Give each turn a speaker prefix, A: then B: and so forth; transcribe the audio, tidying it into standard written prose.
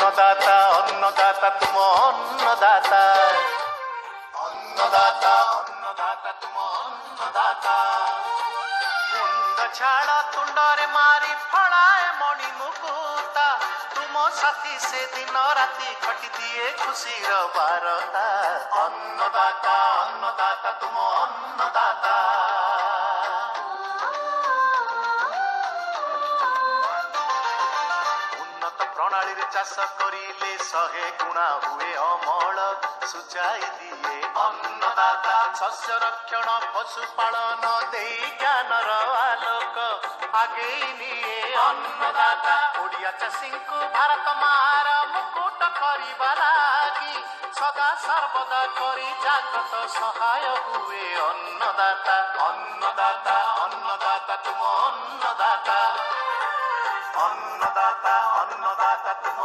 A: अन्नदाता अन्नदाता तुम अन्नदाता अन्नदाता अन्नदाता तुम अन्नदाता मुंड छाड़ तुंडरे मारी फड़ाए मणि मुकुता तुम साथी से दिन राति खटी दिए खुशीर बारता अन्नदाता अन्नदाता तुम अन्नदाता प्रणाली रे चाष करिले 100 गुणा हुए अमल सुचाई दिए अन्नदाता शस्य रक्षण पशुपालन दे ज्ञानर आलोक आगे निए अन्नदाता ओडिया चाषी को भारत मार मुकुट करिबा लागी सदा सर्वदा करी जागत सहाय हुए अन्नदाता अन्नदाता अन्नदाता तुम अन्नदाता अन्नदाता अन्नदाता तुम